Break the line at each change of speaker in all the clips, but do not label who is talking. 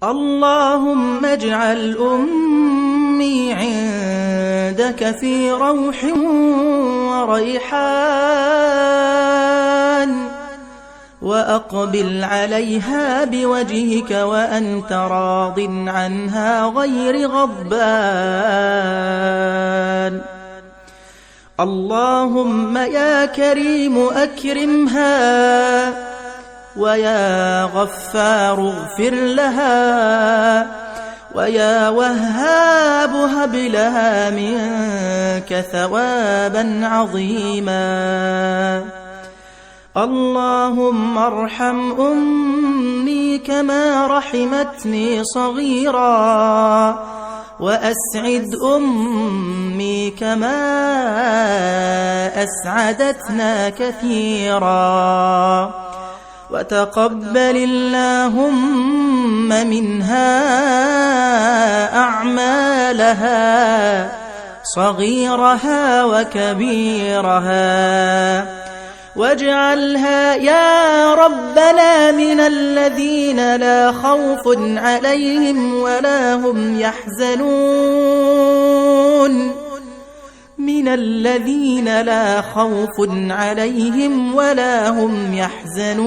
اللهم اجعل أمي عندك في روح وريحان، وأقبل عليها بوجهك وأنت راض عنها غير غضبان. اللهم يا كريم أكرمها، ويا غفار اغفر لها، ويا وهاب هب لها منك ثوابا عظيما. اللهم ارحم أمي كما رحمتني صغيرا، وأسعد أمي كما أسعدتنا كثيرا، وتقبل اللهم منها أعمالها صغيرها وكبيرها، واجعلها يا ربنا من الذين لا خوف عليهم ولا هم يحزنون، من الذين لا خوف عليهم ولا هم يحزنون،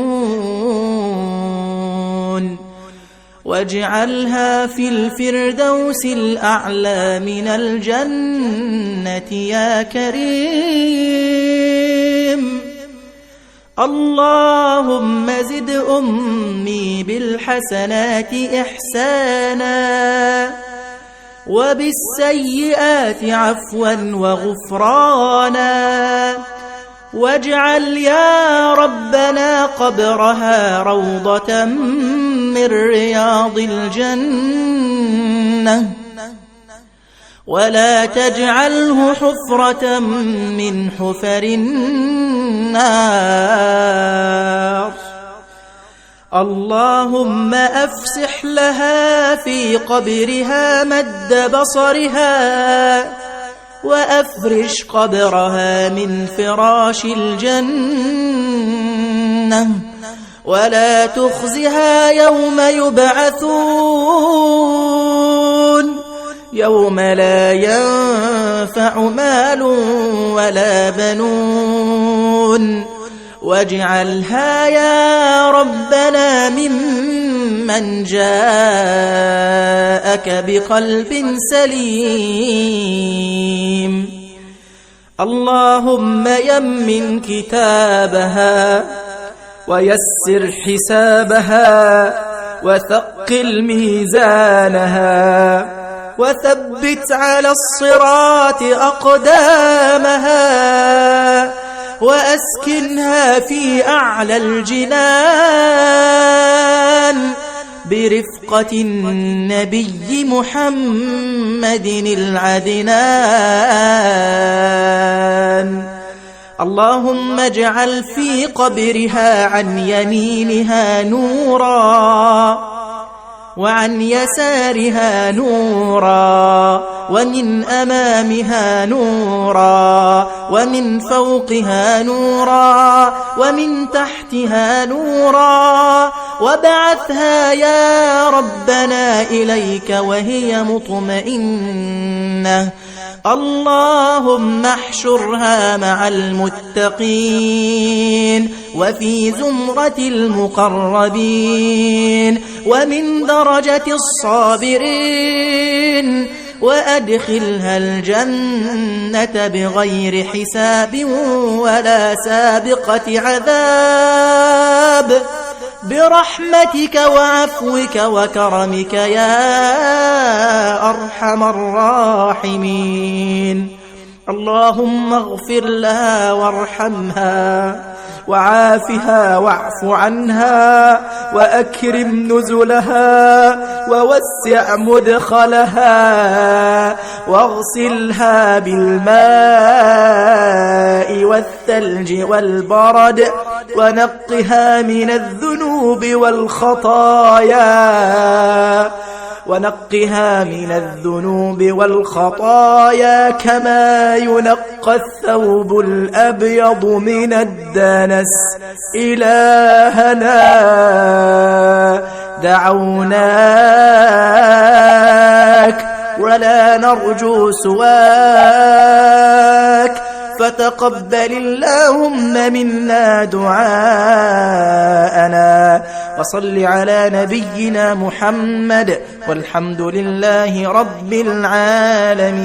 واجعلها في الفردوس الأعلى من الجنة يا كريم. اللهم زد أمي بالحسنات إحسانا، وبالسيئات عفوا وغفرانا، واجعل يا ربنا قبرها روضة من رياض الجنة، ولا تجعله حفرة من حفر النار. اللهم أفسح لها في قبرها مد بصرها، وأفرش قبرها من فراش الجنة، ولا تخزها يوم يبعثون، يوم لا ينفع مال ولا بنون، واجعلها يا ربنا ممن جاءك بقلب سليم. اللهم يمن كتابها، ويسر حسابها، وثقل ميزانها، وثبت على الصراط أقدامها، وأسكنها في أعلى الجنان برفقة النبي محمد العدنان. اللهم اجعل في قبرها عن يمينها نورا، وعن يسارها نورا، ومن أمامها نورا، ومن فوقها نورا، ومن تحتها نورا، وابعثها يا ربنا إليك وهي مطمئنة. اللهم احشرها مع المتقين، وفي زمرة المقربين، ومن درجة الصابرين، وأدخلها الجنة بغير حساب ولا سابقة عذاب، برحمتك وعفوك وكرمك يا أرحم الراحمين. اللهم اغفر لها وارحمها، وعافها واعف عنها، وأكرم نزلها، ووسع مدخلها، واغسلها بالماء والثلج والبرد، ونقها من الذنوب والخطايا كما ينقى الثوب الأبيض من الدنس. إلهنا دعونا ولا نرجو سواك، فتقبل اللهم منا دعاءنا، وصل على نبينا محمد، والحمد لله رب العالمين.